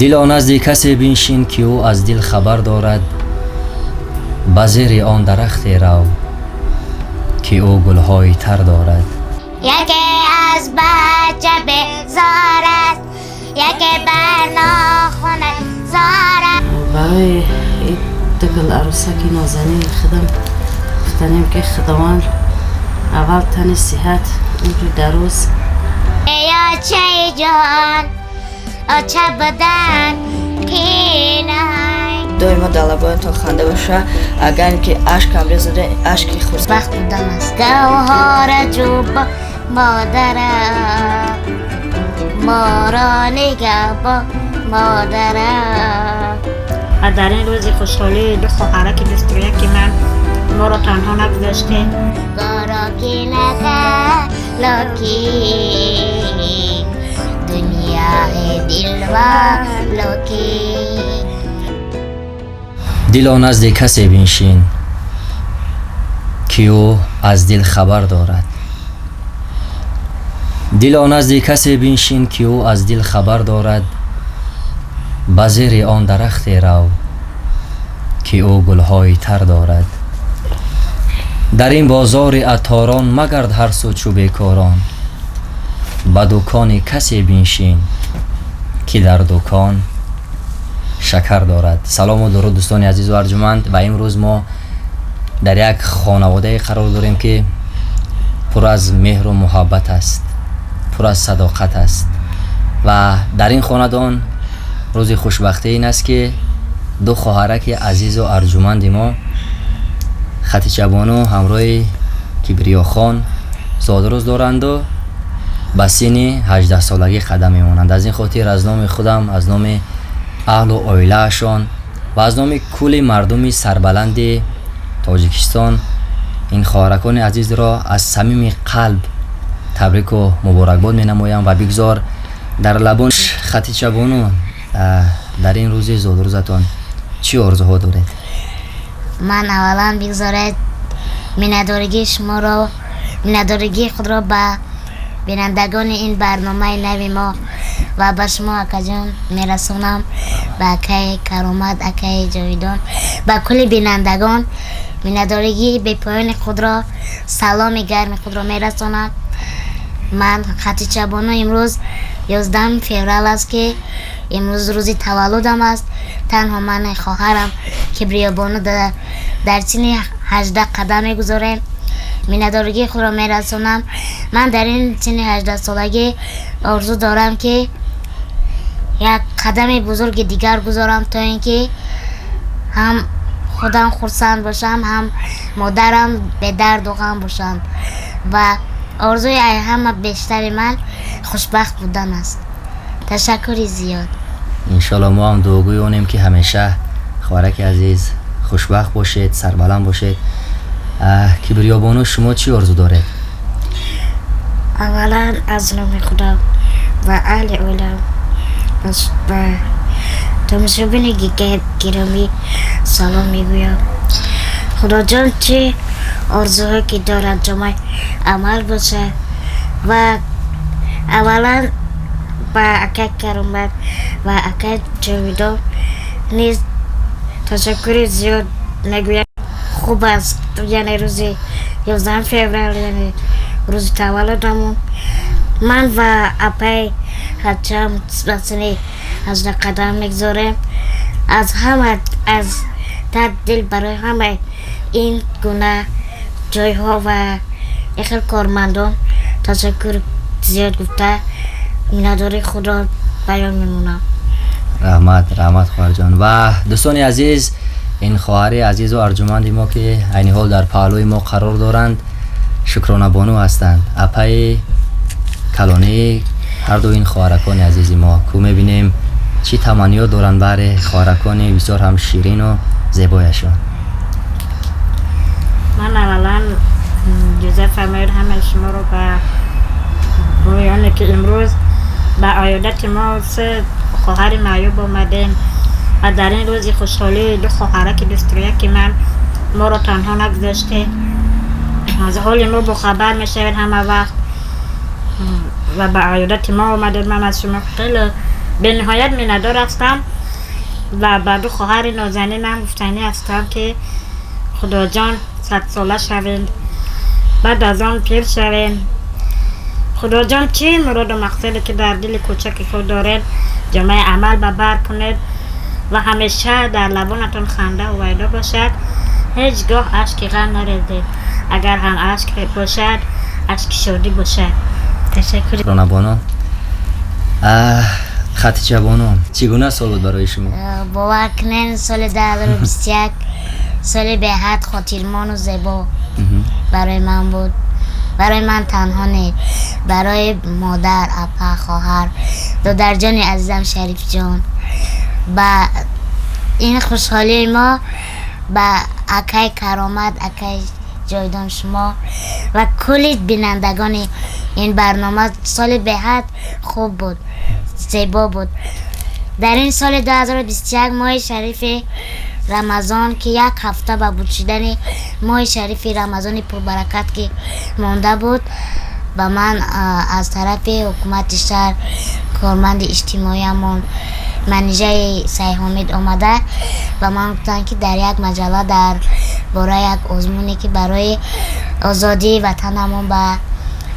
دلا نزد کسی بنشین که او از دل خبر دارد، به زیر آن درخت رو که او گلهای تر دارد. یکی از بچه بزار است، یکی بر ناخن زار است. برای این دگل عروسکی نازنین خدم گفتنیم که خداوند اول تن صحت اون در روز یا چه جان چه بدن کینای دائما دلبان تا خنده باشه، اگر که اشک هم ریزه اشکی خورد وقت بودن است. گوهر جوب مادرم ما را نگهبان مادرم. در این روز خوشحالی دو خواهرک دستوریه که من ما را تنها نگذاشته. گاراکی نکه لکی دنیا دل و لکی. دلا نزد کسی بنشین که او از دل خبر دارد. دلا نزد کسی بنشین که او از دل خبر دارد، به زیر آن درخت رو که او گلهای تر دارد. در این بازار عطاران مگرد هر سو چو بیکاران، به دکان کسی بنشین که در دکان شکر دارد. سلام و درود دوستان عزیز و ارجمند. و امروز ما در یک خانواده قرار داریم که پر از مهر و محبت است، پر از صداقت است. و در این خاندان روز خوشبختی این است که دو خواهرک عزیز و ارجمند ما خدیجه بانو همراه کبریا خان زادروز دارند و به سن 18 سالگی قدم میمانند. از این خاطر از نام خودم، از نام اهل و عائله شان و از نام کل مردم سربلند تاجیکستان این خواهرکان عزیز را از صمیم قلب تبریک و مبارکباد می نمایم. و بگذار در لبان خدیجه بانو در این روز زادروزتان چی آرزوها دارید؟ من اولا بگذارید میندارگی شما را، میندارگی خود را به بینندگان این برنامه نوی ما و به شما اکا جان میرسونم، به اکای کرامت، اکای جاویدان، به کل بینندگان میندارگی به پایان خود را، سلام گرم خود را میرسونم. من خدیجه بانو امروز 11 فوریه است که امروز روزی تولدم است. تنها من خواهرم کبریا بانو در سن 18 قدم میگذارم، میندارگی خود را میرسونم. من در این سن 18 سالگی آرزو دارم که یک قدم بزرگ دیگر گذارم تا اینکه هم خودم خرسند باشم، هم مادرم به درد و غم باشند. و آرزوی همه بیشتر من خوشبخت بودن است. تشکری زیاد. انشالله ما هم دعاگوی اونیم که همیشه خواهرک عزیز خوشبخت باشید، سربلند باشید. کبریا بانو شما چی آرزو دارید؟ اولا از نام خدا و اهل علم و تماشابین گرامی سلام میگویم. خدا جان چه آرزوها که دارد جمعه عمل باشه. و اولا با اکای کرامت و اکای جاویدان نیز تشکر زیاد نگویم. خوب است، یعنی روز 11 فوریه یعنی روز تولدمون من و اپای حجم بسنی از قدم میگذارم. از همه از در دل برای همه این گونه جای ها و اخیر کارمندان تشکر زیاد گفته مینداری خود را بیان میمونم. رحمت خواهر جان. و دوستان عزیز، این خواهر عزیز و ارجمند ما که عین حال در پهلوی ما قرار دارند شکرانه بانو هستند، اپای کلانی هر دو این خواهرکان عزیز ما که میبینیم چی تمنیات دارند برای خواهرکان بسیار هم شیرین و زیبایشان. من اولا جزه فرماید همه شما رو به رویانه که امروز به عیادت ما سه خواهر معیوب آمدیم و در این روز خوشحالی دو خواهرک دستوریه که من ما رو تنها نگذاشته. از حال ما با خبر میشوید همه وقت و به عیادت ما آمدید. من از شما خیلی به نهایت میندار هستم و بعد خواهر نازنینم گفتنی هستم که خدا جان 100 ساله شوین، بعد از آن پیر شوین. خدا جان چی مراد و مقصدی که در دل کوچک خود دارید جامعه عمل به بر کنید و همیشه در لبانتون خنده و ویدا باشد، هیچگاه اشک غم نریزید، اگر هم اشک باشد اشک شادی باشد. تشکر. رانا بانو، خدیجه بانو، چگونه سال بود برای شما؟ باور کنین سال 2021 سال به حد خاطرمان و زیبا برای من بود. برای من تنها نه، برای مادر، اپا، خواهر، دادر جان عزیزم شریف جان. با این خوشحالی ما با اکای کرامت، اکای جایدان شما و کل بینندگان این برنامه سال به حد خوب بود، زیبا بود. در این سال 2021 ماه شریف رمضان که یک هفته با بود شدن ماه شریف رمضان پربرکت که مانده بود و من از طرف حکومت شهر کارمند اجتماعیمون منیژه سعی حامد آمده و من گفتن که در یک مجله در برای یک آزمونی که برای آزادی وطنمون با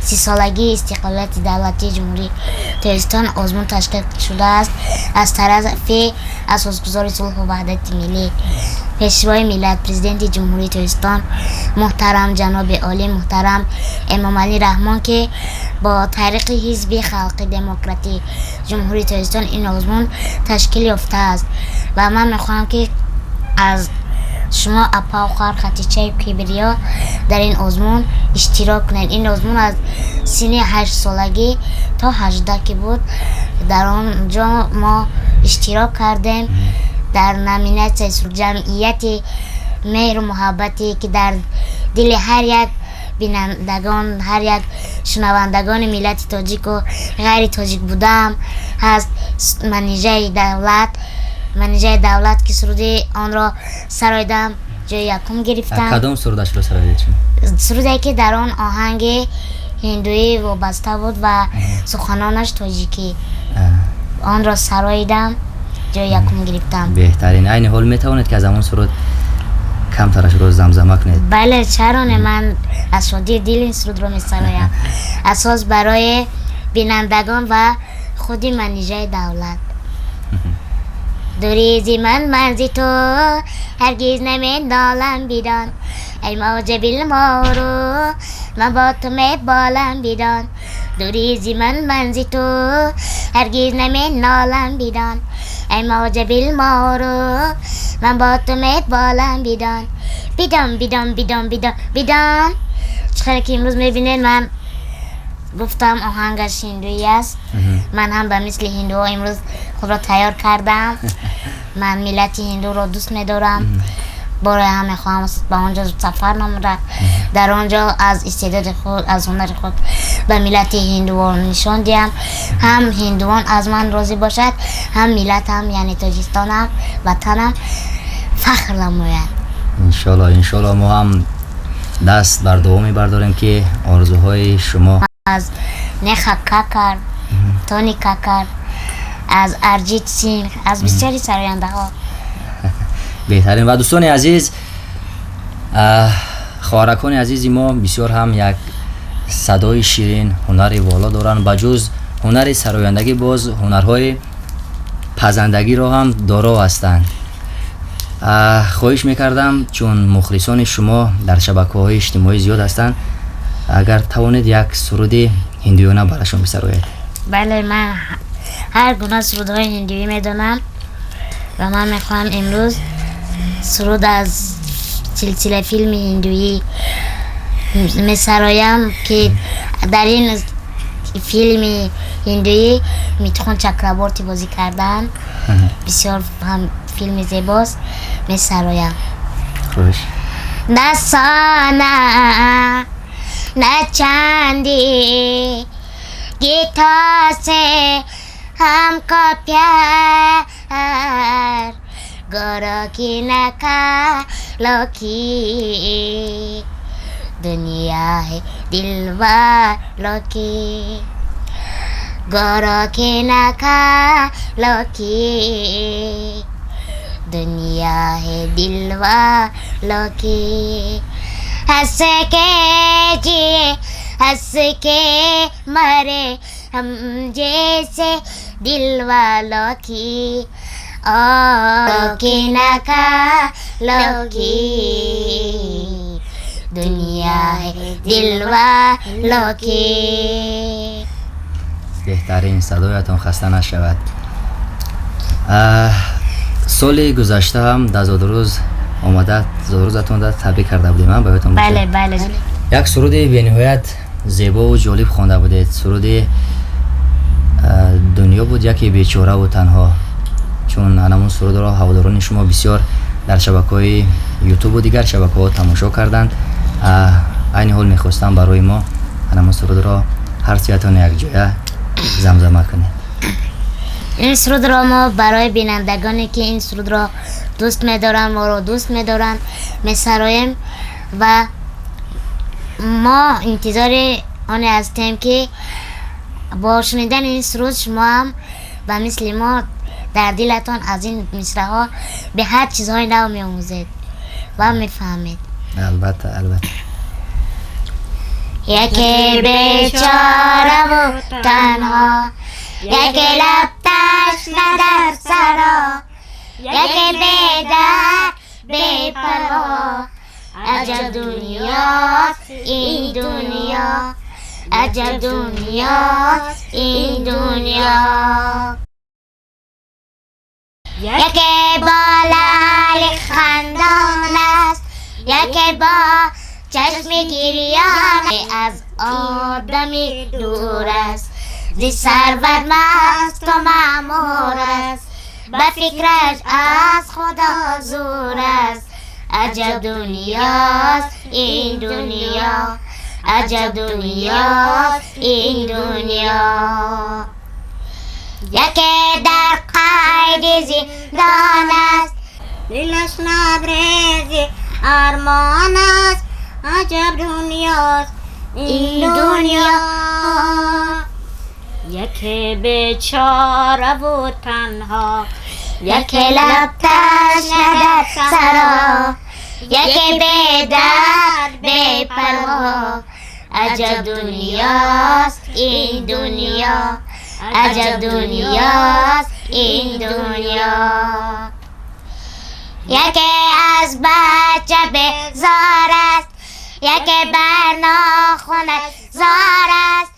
30 سالگی استقلال دولتی جمهوری تاجیکستان آزمون تشکیل شده است از طرف اساسگزار صلح و وحدت ملی پیشوای ملت پرزیدنت جمهوری تاجیکستان محترم جناب عالی محترم امام علی رحمان که با طریق حزب خلق دموکراتی جمهوری تاجیکستان این آزمون تشکیل یافته است و من میخواهم که از شما اپا و خواهر خدیجه کبریا در این آزمون اشتراک کنید. این آزمون از سن 8 سالگی تا 18 که بود در آنجا ما اشتراک کردیم در نامینیت جمعیت مهر و محبتی که در دل هر یک بینندگان، هر یک شنوندگان ملت تاجیک و غیر تاجیک بودم هست. منیژه دولت که سرود آن را سرایدم جای یکم گرفتم. کدام سرودش را سرایدید؟ سرودی که در آن آهنگ هندویی وابسته بود و سخنانش تاجیکی آن را سرایدم جای یکم گرفتم. بهترین. این حال میتواند که از همون سرود کم ترش رو زمزمه کنید؟ بله چرا نه، من از شادی دل این سرود رو میسرایم اساس برای بینندگان و خودی منیژه دولت. دوریزی من منزی تو هرگیز نمیندالم بیدان، ای موج ما رو من با تو میبالم بیدان. دوریزی من منزی تو هرگیز نمیندالم بیدان، ای موج ما رو من با تو میبالم بیدان. بیدان بیدان بیدان بیدان بیدان. چخیلی که امروز میبینید من گفتم آهنگش هندویی است. من هم به مثل هندوها امروز خود را تیار کردم. من ملت هندو را دوست می‌دارم. برای همه خواهم به آنجا سفر نموده در آنجا از استعداد خود، از هنر خود به ملت هندوان نشان دیم. هم هندوان از من راضی باشد، هم ملتم یعنی تاجیکستانم وطنم فخر نماید. انشالله ما هم دست بر دعا برداریم که آرزوهای شما از نخا کاکر، تونی کاکر، از ارجیت سینگ، از بسیاری سراینده ها بهترین. و دوستان عزیز، خواهرکان عزیزی ما بسیار هم یک صدای شیرین، هنر والا دارن. بجز هنر سرایندگی باز هنرهای پزندگی را هم دارا هستند. خواهش میکردم چون مخلصان شما در شبکه‌های اجتماعی زیاد هستند اگر توانید یک سرود هندیانه براشون بسرایید. بله من هر گونه سرودهای هندی میدونم و من میخوام امروز سرود از سلسله فیلم هندویی میسرایم که در این فیلم هندویی میتخون چکرابورتی بازی کردن. بسیار هم فیلم زیباست. میسرایم. خوش. نه سانا نه چاندی گیتا سے ہم کو پیار گورو کی نکالوں کی دنیا ہے دل والوں کی. گارا که نکا لکی دنیا ہے دل والوں کی ہنس کے جیے ہنس کے مرے ہم جیسے دل والوں کی آنکھیں نہ کھولو کی دنیا ہے دل والوں کی. بهترین صدایتان خسته نشود. سال گذشته هم در زادروز آمده زادروزتون را تبریک کرده بودیم من بایدتون باشه. بله بله. یک سرود بینهایت زیبا و جالب خوانده بودید. سرود دنیا بود یکی بیچاره و تنها، چون همون سرود را هواداران شما بسیار در شبکه‌های یوتیوب و دیگر شبکه‌ها تماشا کردند. این حال می‌خواستم برای ما همون سرود را هر سیاتون یک جای زمزمه کنید. این سرود را ما برای بینندگانی که این سرود را دوست می‌دارند ما را دوست می‌دارند می‌سرایم و ما انتظار آن هستیم که با شنیدن این سرود شما هم و مثل ما در دلتان از این مصرع‌ها به هر چیزهای نو می‌آموزید و می‌فهمید. البته یکی بیچاره و تنها، یکی لب تشنه در سرا، یکی بی‌درد بی‌پروا. عجب دنیاست این دنیا، عجب دنیاست این دنیا. یکی با لعل خندان است، یکی با چشم گریان از آدمی دور است، زی ثروت مست و معمور است، به فکرش از خدا زور است. عجب دنیاست این دنیا، عجب دنیاست این دنیا. یکی در قید زندان است، دلش لبریز ارمان است. عجب دنیاست این دنیا. یکی بیچاره و تنها، یکی لب تشنه در سرا، یکی بی‌درد بی‌پروا. عجب دنیاست این دنیا، عجب دنیاست این دنیا. یکی از بچه بیزار است، یکی بر ناخنش زار است،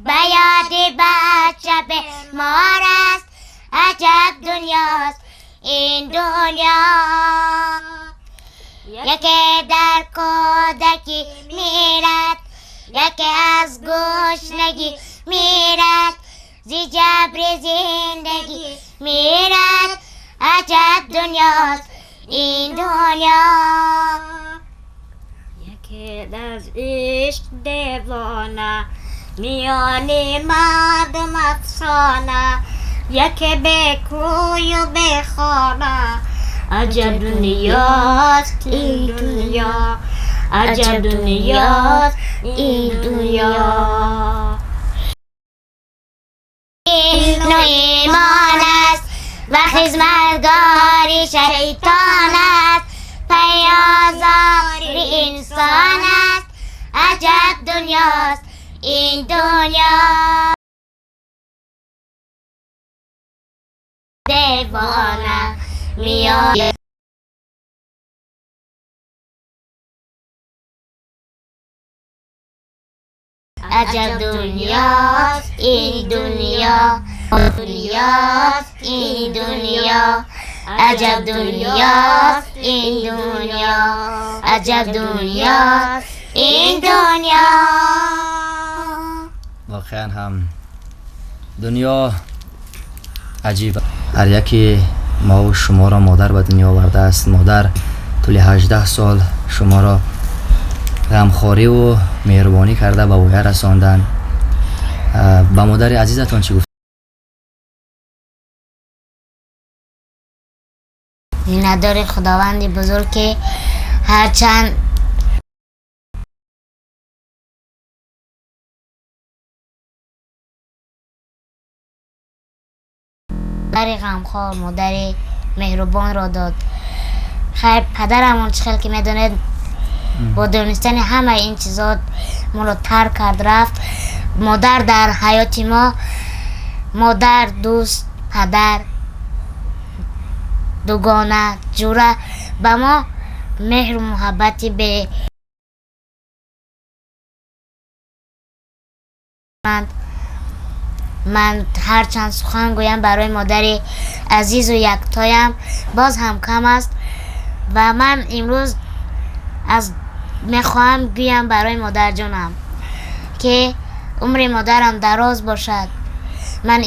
به یاد بچه بیمار است. عجب دنیاست این دنیا. یکی در کودکی میرد، یکی از گشنگی میرد، زی جبر زندگی میرد. عجب دنیاست این دنیا. یکی از عشق دیوانه، میان مردم افسانه، یکی به کوی و به خانه. عجب دنیاست این دنیا، عجب دنیاست این دنیا. این و ایمان است و خدمتگاری شیطان است، پیازار انسان است. عجب دنیاست این دنیا. دیوانه میان عجب دنیاست این دنیا، دنیاست این دنیا. عجب دنیاست این دنیا، عجب دنیاست این دنیا. واقعا هم دنیا عجیب. هر یکی ما و شما را مادر به دنیا آورده است. مادر طول 18 سال شما را غمخواری و مهربانی کرده به اویه رساندن. به مادر عزیزتان چی گفت؟ نداره خداوند بزرگ که هرچند مادر غمخوار، مادر مهربان را داد. خیر پدرم اون چخیل که میدونید با دانستن همه این چیزات ما رو ترک کرد رفت. مادر در حیات ما، مادر، دوست، پدر، دوگانه، جوره به ما مهر و محبتی به من هرچند سخن گویم برای مادر عزیز و یکتایم باز هم کم است و من امروز از میخواهم گویم برای مادر جانم که عمر مادرم دراز باشد. من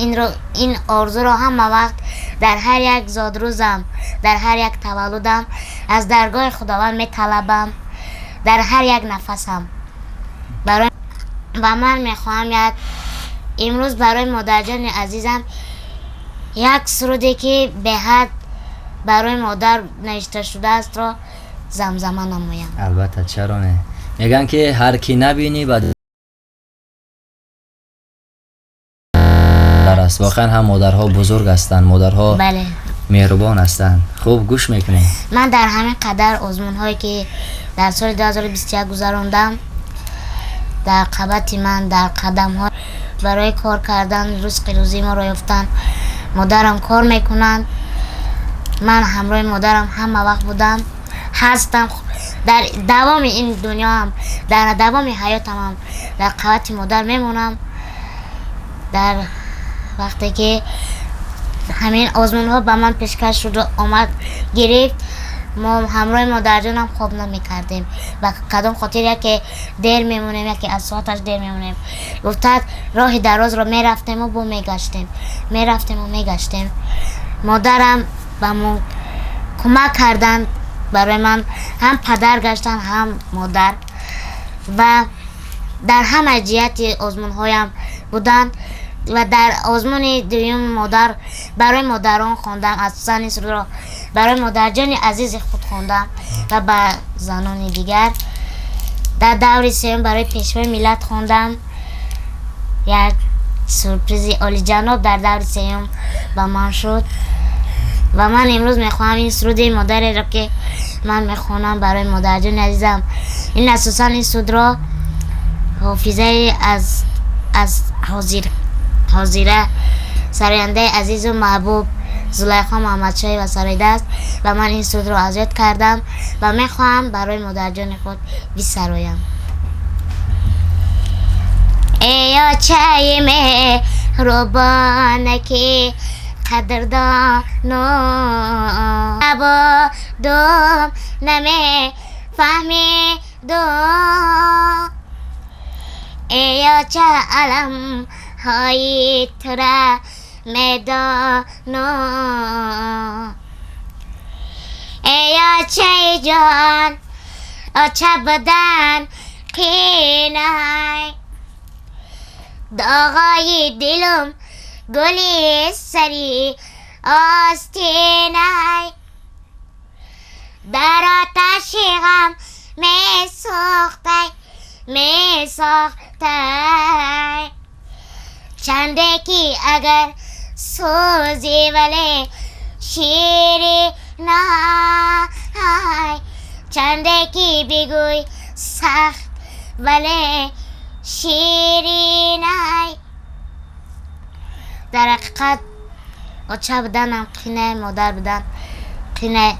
این آرزو را همه وقت در هر یک زادروزم، در هر یک تولدم از درگاه خداوند میطلبم، در هر یک نفسم برای و من میخواهم امروز برای مادر جان عزیزم یک سرودی که به حد برای مادر نوشته شده است را زمزمه نمایم. البته چرا نه. میگن که هر کی نبینی بعد است. واقعا هم مادرها بزرگ هستند، مادرها بله مهربان هستند. خوب گوش میکنی. من در همین قدر آزمون هایی که در سال 2021 گذراندم در قبط من در قدم ها برای کار کردن رزق روزی ما را یافتن. مادرم کار میکنند، من همراه مادرم همه وقت بودم، هستم. در دوام این دنیا هم در دوام حیاتم هم در قبط مادر میمونم. در وقتی که همین آزمون ها به من پیشکش شد و آمد گرفت، ما همراه مادر جانم خواب نمی کردیم و کدام خاطر که دیر میمونیم، یکی از ساعتش دیر میمونیم. گفتد راه دراز را میرفتیم و میگشتیم. مادرم به من کمک کردند، برای من هم پدر گشتن هم مادر و در همه جهت آزمون هایم بودند. و در آزمون دویم مادر برای مادران خواندم، از سن سرود را برای مادر جان عزیز خود خواندم و به زنان دیگر. در دور سوم برای پیشوای ملت خواندم، یک سورپریز عالی جناب در دور سوم به من شد و من امروز میخواهم این سرود مادر را که من میخوانم برای مادر جان عزیزم، این اساسا این سرود را حافظه از حاضره سراینده عزیز و محبوب زلیخا محمدشاهی و سرایده است و من این سرود را از یاد کردم و میخواهم برای مادر جان خود بسرایم. ای آچه مهربان که قدردانو با دوم نمی فهمی دو، ای آچه علم های تو را میدانو، ای آچه جان آچه بدن قینای، داغای دلم گلی سری آستینای، در آتش غم می ساختی چنده کی اگر سوزی ولی شیری نای، چنده کی بگوی سخت ولی شیری نای. در حقیقت آچه بودن هم قینه مادر بودن، قینه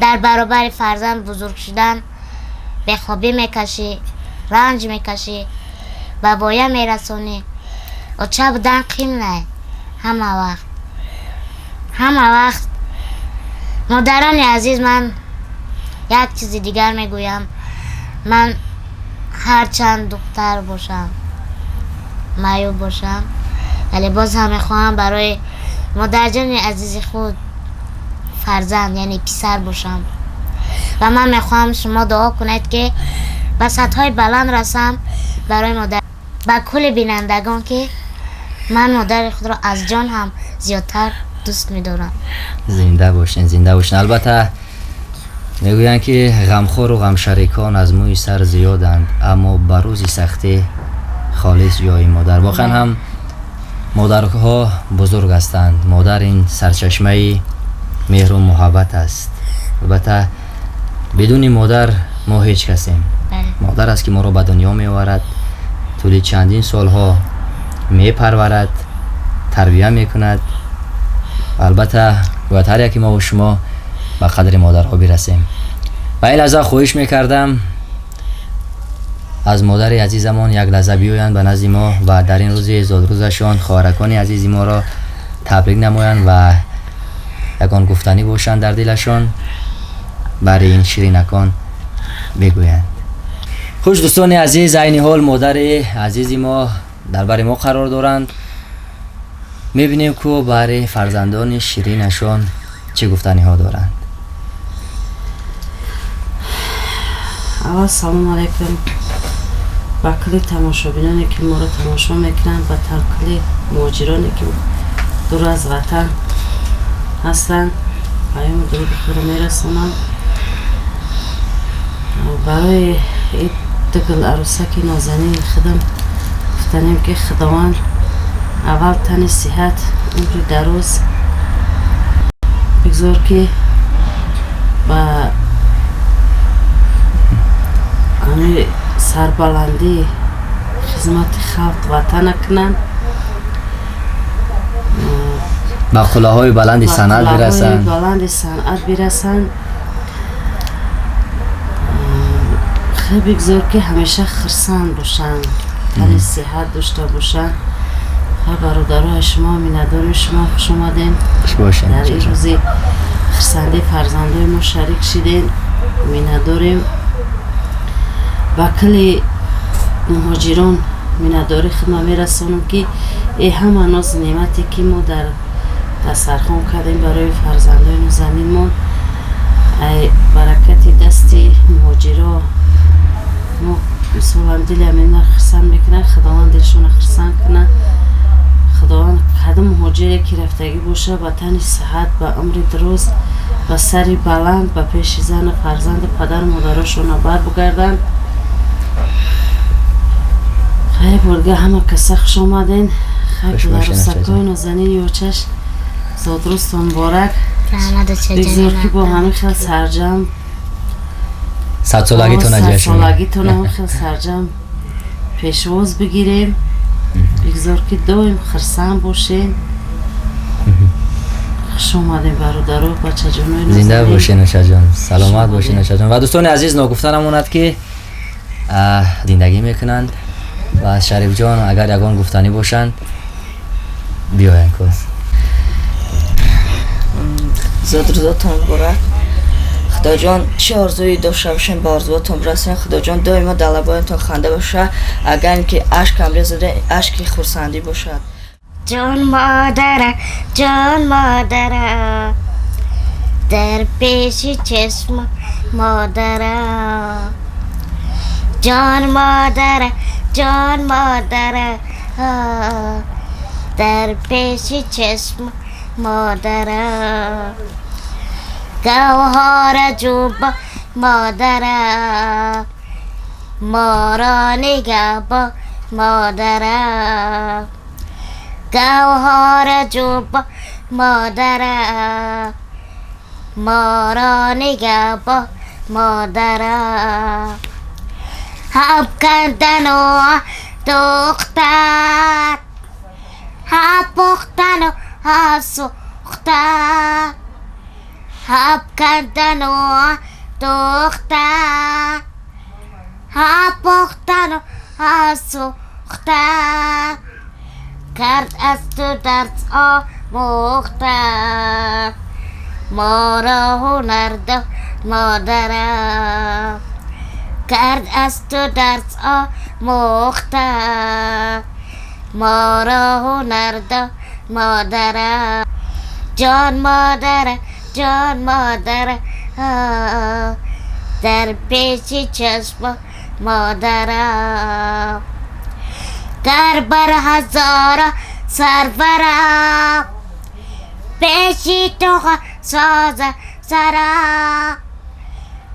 در برابر فرزند بزرگ شدن، به خوابی میکشی، رنج میکشی، به بایه میرسونی. آچه بودن قینه همه وقت. مادران عزیز، من یک چیز دیگر میگویم، من هرچند دختر باشم، معیوب باشم، ولی باز هم میخواهم برای مادر جان عزیز خود فرزند یعنی پسر باشم و من میخواهم شما دعا کنید که به سطح‌های بلند رسم برای مادر، با کل بینندگان که من مادر خود را از جان هم زیادتر دوست می‌دارم. زنده باشین. البته میگویند که غمخوار و غمشریکان از موی سر زیادند، اما بر روز سختی خالص جای مادر. واقعا هم مادرها بزرگ هستند. مادر این سرچشمه مهر و محبت است. البته بدون مادر ما هیچ کسیم. بله. مادر است که ما را به دنیا می آورد، طول چندین سالها می پرورد، تربیت می کند. البته باید هر یکی ما و شما به قدر مادرها برسیم. و این لحظه خواهش می کردم از مادر عزیزمان یک لحظه بیایند به نزد ما و در این روز زادروزشان خواهرکان عزیز ما را تبریک نمایند و یگان گفتنی باشند در دلشان برای این شیرینکان بگویند. خوش دوستان عزیز، عین حال مادر عزیزی ما در بر ما قرار دارند. میبینیم که برای فرزندان شیرینشان چه گفتنی ها دارند. اول سلام علیکم با کلی تماشابینانی که ما رو تماشا میکنن و کلی مهاجرانی که دور از وطن هستن پیام درود خود میرسونم. برای این دگل عروسک نازنین خودم گفتنیم که خداوند اول تن صحت عمر دراز بگذار که با همه سربلندی خدمت خلق وطن کنن، با قله‌های بلند صنعت برسند. بلند صنعت برسند. خیلی بگذار که همیشه خرسند باشن، تن صحت داشته باشن. برادرای شما، میندار شما خوش آمدین. در این روزی خرسنده فرزندای ما شریک شدین. مینداریم با کلی مهاجران مینداری خدمت میرسونم که این همه ناز نعمتی که ما در دسترخوان کردیم برای فرزندان زمین ما، ای برکت دستی مهاجرا ما مثلا دل همین خرسند میکنن. خداوند دلشون خرسند کنه. خداوند قدم مهاجری که رفتگی باشه با تن صحت، با عمر دراز، با سری بلند به پیش زن فرزند پدر مادرشون بر بگردن. خیلی برگه همه کسی خوش آمدین. خیلی عروسکای نازنین یوچش زادروز مبارک. بگذار که با همه خیلی سرجم 100 سالگیتون جشن. 100 سالگیتون هم خیلی سرجم پیشواز بگیریم. بگذار که دایم خرسند باشین. خوش آمدین برادرها، بچه جانوی نازنین. زنده باشین نوشه جان، سلامت باشین نوشه جان. و دوستان عزیز نگفتن هموند که زندگی میکنند و شریف جان اگر یگان گفتنی باشند بیاین کن. زادروزاتون مبارک. خدا جان چه آرزویی داشته باشین به آرزواتون برسین. خدا جان دائما در لبایتون خنده باشه. اگر اینکه اشک هم ریزیده اشک خرسندی باشد. جان مادر، جان مادر، در پیش چشم مادر. جان مادر، جان مادر، در پیش چشم مادر. گوهر جوب مادر، ما را نگهبان مادر. گوهر جوب مادر، ما را نگهبان مادر. حب کردن و دختر، حب پختن و سوختن. حب کردن و دختر، حب پختن و سوختن. کرد از تو درس آموختن، ما را هنر داد مادرم. کرد از تو درس آموختن، ما را هنر داد مادرم. جان مادر، جان مادر، در پیش چشم مادرم. گر بر هزار سرورم، پیشی تو ساز سرم.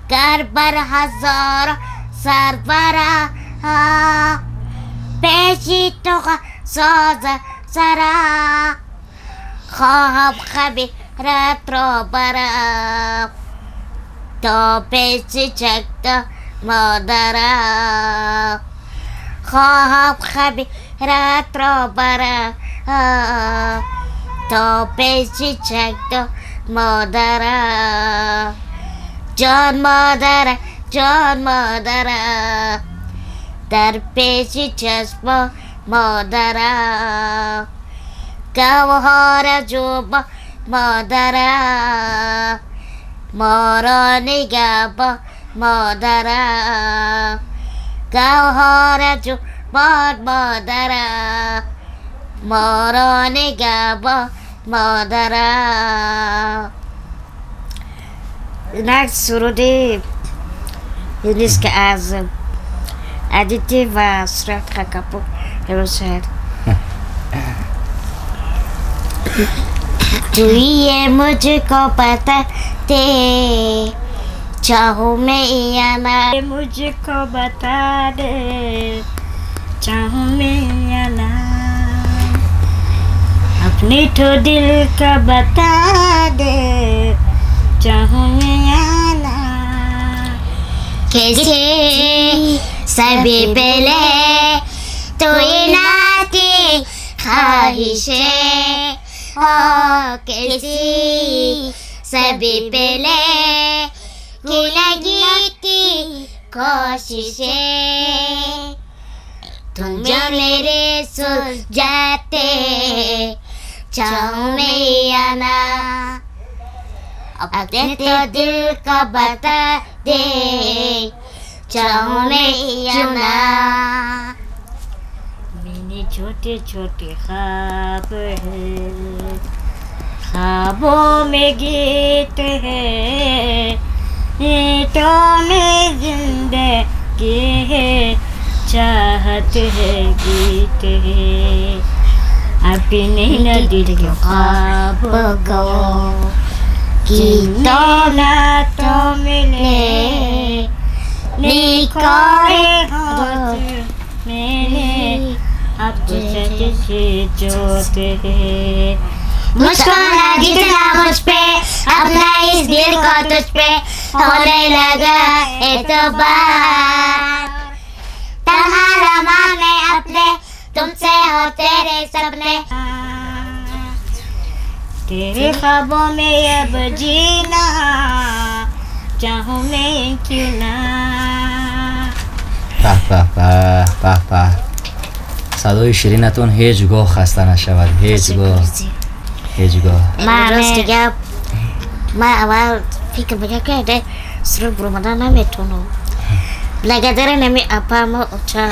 گر بر هزار سرورم، پیشی تو ساز سرم خواهم خبیرت را برم تا پیش چکتا مادرم خواهم خبیرت را برم تا پیش چکتا مادرم جان مادرم جان مادرم در پیش چشم مادرم گوهر جوبا مادرم ما را نگهبان مادرم گوهر جوبا مادرم ما را نگهبان مادرم. این سرودی نیست که از ادیتی و سرات خاکپور روشد توی मुझको पता दे चाहूँ मैं या ना मुझको बता दे चाहूँ मैं या ना अपने तो दिल का बता दे चाहूँ मैं या ना कैसे सभी पहले तो ये नाती ख्वाहिशें कैसी सभी पहले की लगी थी कोशिशें तुम जो मेरे सुलझाते चाहूँ मैं या ना अपने तो दिल का बता दे चाहूँ मैं या ना छोटे छोटे ख्वाब है ख्वाबों में गीत है गीतों में जिंदगी है चाहत है गीत है अपने दिल के ख्वाब को गीतों ना तो मिले निकोरे होठ मैंने अब तुझसे जोते हैं मुझको ना जितना मुझ पे अपना इस दिल को तुझ पे होने लगा एतबार तन्हा लम्हा में अपने तुमसे हो तेरे सपने तेरे ख्वाबों में अब जीना चाहूँ मैं क्यों ना صدای شیرینتون هیچ گاه خسته نشود هیچ گاه من اول فکر میکردم که سرود برومدن نمیتونم لگه داره نمی اپام اچھا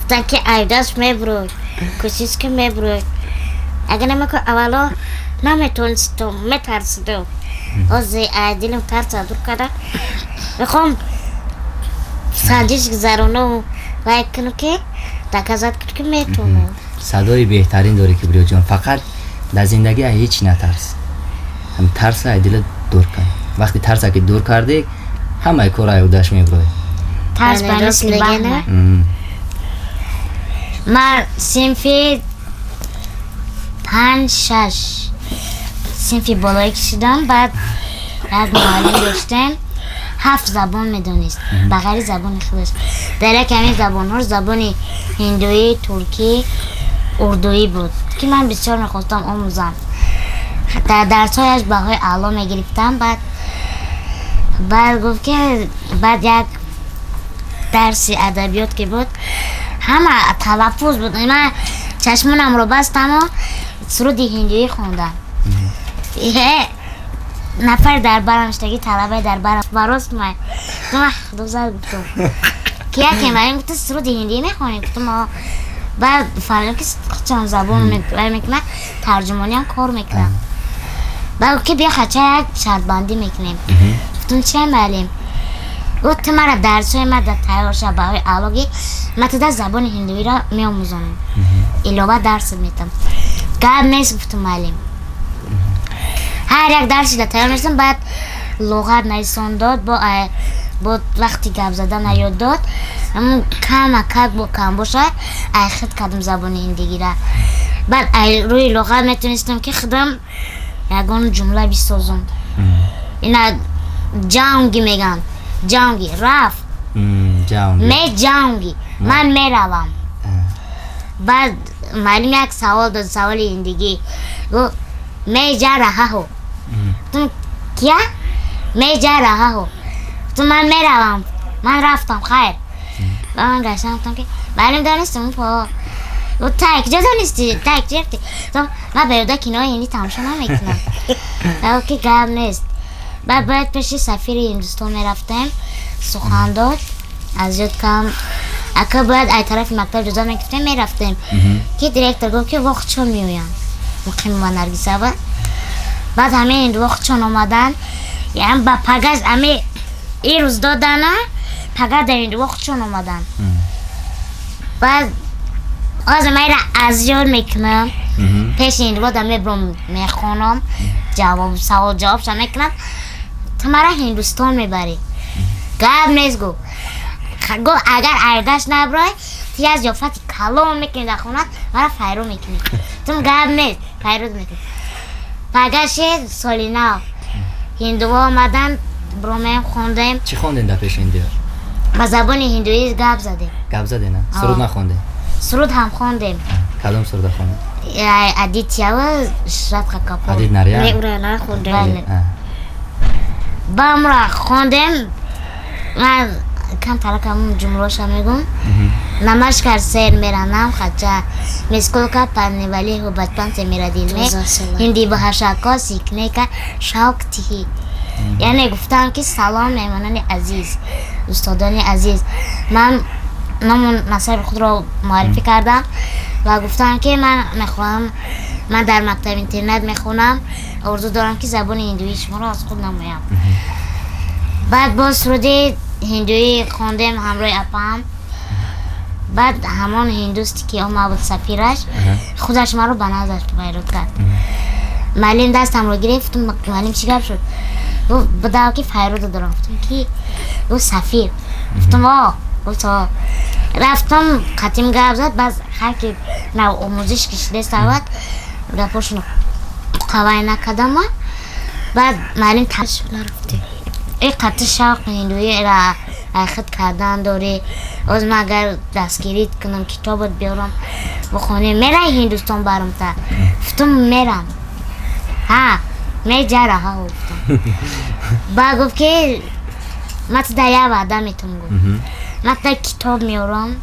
گفتن که ایداش میبروی کوشش که میبروی اگه نمیکن اولا نمیتونستم میترسیدم از دلم ترس دور کردم میخوام سنجش گذارونم و کنم که تکازات که میتونم صدای بهترین داری کبریو جان فقط در زندگی هیچ نترس هم ترس های دل دور کن وقتی ترس که دور کرده همه کارهای اودش میبروی ترس بانیست لگنه من صنفی 5-6 صنفی بالایی کشیدم بعد از معلم داشتن 7 زبان میدونست بغیر زبان خودش در کمی زبان ها زبان هندویی ترکی اردویی بود که من بسیار میخواستم آموزم در درس هایش بهای اعلا میگرفتم بعد گفت که بعد یک درس ادبیات که بود همه تلفظ بود من چشمانم رو بستم و سرود هندویی خوندم نفر در برم شدگی طلبه در برم براست من خدا زد گفتم که یکی من گفت سرود هندی میخونی گفتم بعد فهمیدم که چند زبان میکنم ترجمانی هم کار میکنم بعد که بیا خچه یک شرط بندی میکنیم گفتم چه معلم گفت مرا درس های من در تیار شبه های علاقی من تا زبان هندوی را میاموزم علاوه درس میتم که میگفتم معلم هر یک درسی در تیار میشتم بعد لغت نویسان داد با وقتی گپ زدن یاد داد همون کم باشه خط کردم زبان هندی را بعد روی لغت میتونستم که خودم یگان جمله بسازم. اینا جاونگی میگن، جاونگی رفت، می جاونگی من میروم. بعد معلم یک سوال داد، سوال هندی گفت می جا رها هو. تو کیا؟ می جا رها هو. تو من میروم، من رفتم خیر. و من گشتم گفتم که معلم دانستم پا و تک جا دانستی تک جرفتی تو من برده کنار هندی تماشا نمیکنم. و که گرم نیست. بعد باید پیش سفیر هندوستان میرفتم سخن داد از یاد کم اکا باید ای طرف مکتب جدا میکفتم میرفتم که دیرکتر گفت که وقت چون میویم مقیم و نرگیسه بود. بعد همه این وقت چون اومدن یعنی با پگز همه این روز دادن پگه در این وقت چون اومدن. بعد از من از یاد میکنم پیش این وقت همه برم میخونم جواب سوال جوابش میکنم تو مرا هندوستان میبری. گفت نیست گفت اگر ایدش نبرای تی از یافتی کلام میکنی در خونت مرا فیرو میکنی. تو گفت نیست فیرو میکنی. پگه سالی نو هندو آمدن برامیم خوندیم. چی خوندین در پیش هندی؟ با زبان هندویی گپ زدیم. گپ زدین نه؟ سرود نخوندین؟ سرود هم خوندیم. کدوم سرود خوندین؟ ادیتیا و شرط کپور. ادیت نریان؟ نه اون را خوندیم. بله. با امرا خوندیم. من کم ترکم جمله‌اش میگم. नमस्कार सर मेरा नाम खच्चा मैं स्कूल का पढ़ने वाली हूँ। बचपन से मेरा दिल में हिंदी भाषा को सीखने का शौक थी. यानी گفتم که سلام مهمانان عزیز استادان عزیز من نام نصب خود را معرفی کردم و گفتم که من در مکتب اینترنت میخونم آرزو دارم که زبان هندویی شما را از خود نمایم. بعد با سرود هندویی خوندم همراه اپام. بعد همان هندوستی که اومد بود سفیرش خودش ما رو به نظرش وارد کرد. معلم دستم رو گرفت. معلم چیکار شد؟ گفت بداو که فیروز دارم. گفتم کی؟ گفت سفیر. گفتم گفت رفتم خاتم گپ زد. بعد هر کی نو آموزش کشیده سواد گپاشونو قوای نکردم. بعد معلم تاش نرفته. این قطع شوق هندویی را خود کردن داره. از من اگر دستگیری کنم کتابت بیارم بخونه میره هندوستان برام تا گفتم میرم. ها می جا رها گفتم. با گفت که من تو در یه وعده میتونم گفت من تا کتاب میارم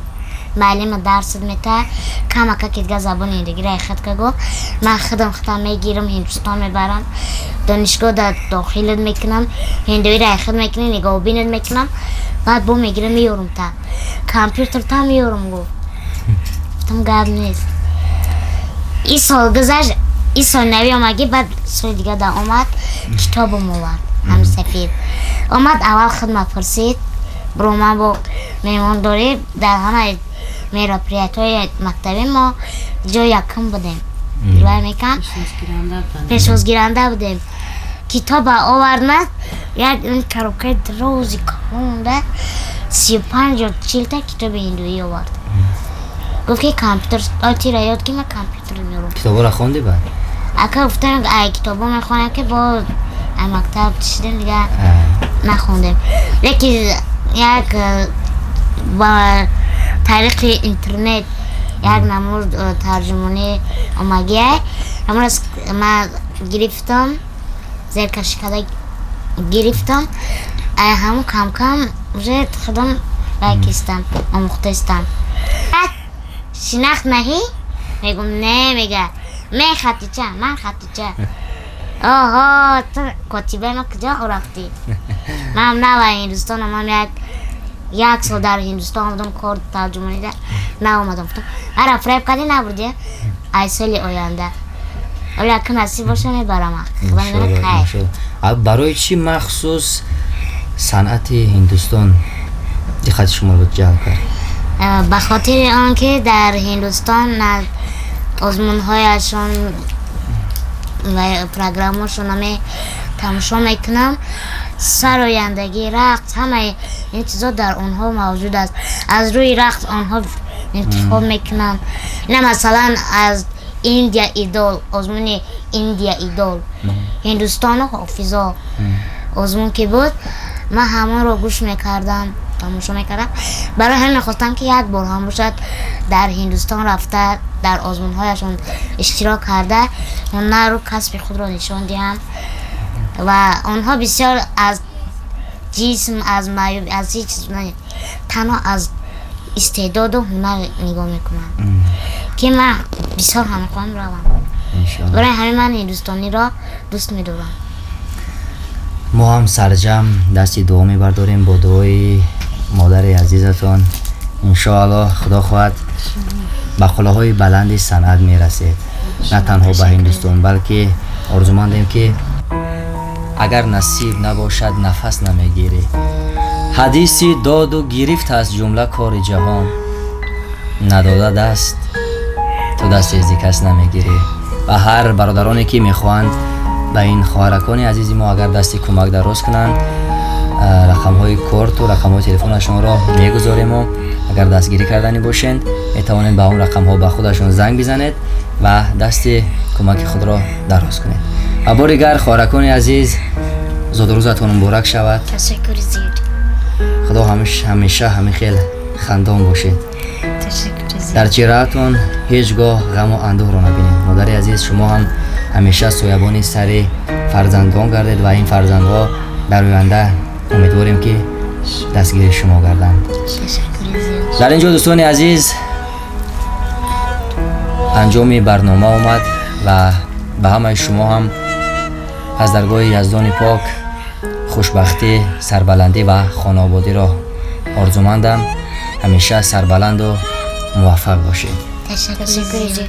معلم درست میته کم که دیگه زبان هندی را خود که گفت من خودم میگیرم هندوستان میبرم دانشگاه در داخلت میکنم هندوی را خود میکنم نگاه بینت میکنم بعد با میگیرم میارم تا کامپیوتر تا میارم گفت. گفتم گرد نیست. این سال گذشت این سال نوی آمگی بعد سال دیگه در آمد کتابم آورد همین سفیر آمد اول خدمت پرسید برو من با میمان داری در همه میراپریت های مکتبی ما جا یکم بودیم دیوار میکن پیشوز گیرنده بودیم. کتاب آورد یک کروکه دروزی کامونده 35 یا 40 تا کتاب هندویی آورد. گفت که کامپیوتر آتی را یاد که من کامپیوتر میارم. کتابا را خوندی بعد؟ اکا گفتم ای کتابا میخونم که با مکتب چیدیم دیگه نخوندیم. لیکن یک با طریق اینترنت یک نمود ترجمانی آمگیه همون من گرفتم زیر کشکده گرفتم همون کم کم روی خودم بکستم آموخته استم. شناخت نهی؟ میگم نه. میگه من خطی چه؟ من خطی چه؟ آها تو کتیبه ما کجا رفتی؟ من نه هندوستان من یک سال در هندوستان آمدم کار ترجمانی ده نه آمدم. هر فریب کردی نبردی؟ ای سالی آینده ولی اگه نصیب باشه میبرم. برای چی مخصوص صنعت هندوستان دقت شما رو جلب کرد؟ به خاطر آنکه در هندوستان آزمون‌هایشان و پروگرامشون همه تماشا میکنم. سرایندگی رقص همه این چیزا در اونها موجود است. از روی رقص آنها انتخاب میکنن. نه مثلا از ایندیا ایدول آزمون ایندیا ایدول هندوستان و حافظا آزمون که بود من همه رو گوش میکردم تماشا میکردم برای همین خواستم که یک بار هم باشد در هندوستان رفته در آزمون هایشون اشتراک کرده هنر رو کسب خود رو نشان دهم و آنها بسیار از جسم از معیوب از هیچ چیز نه تنها از استعداد و هنر نگاه میکنم که من بسیار هم خواهم روم برای همین من هندوستانی را دوست میدارم. ما هم سرجم دستی دعا میبرداریم با دعای مادر عزیزتان انشاءالله خدا خواهد به قله‌های بلند صنعت میرسید نه تنها به هندوستان بلکه آرزومندیم که اگر نصیب نباشد نفس نمیگیری حدیثی داد و گرفت از جمله کار جهان نداده دست تو دست از کس نمیگیری و هر برادرانی که میخواهند به این خواهرکان عزیز ما اگر دستی کمک دراز کنند رقم های کارت و رقم های تلفنشون را میگذاریم و اگر دستگیری کردنی باشند میتوانید به اون رقم ها به خودشون زنگ بزنید و دست کمک خود را دراز کنید و بار دیگر خواهرکان عزیز زاد و روزتون مبارک شود. تشکر زیاد. خدا همیشه خیلی خندان باشید. تشکر زیاد. در چهرهتون هیچگاه غم و اندوه را نبینید. مادر عزیز شما هم همیشه سایبانی سر فرزندان گردید و این فرزندها در آینده امیدواریم که دستگیر شما گردند. در اینجا دوستان عزیز انجام برنامه آمد و به همه شما هم از درگاه یزدان پاک خوشبختی، سربلندی و خانوادگی را آرزومندم. همیشه سربلند و موفق باشید. تشکر.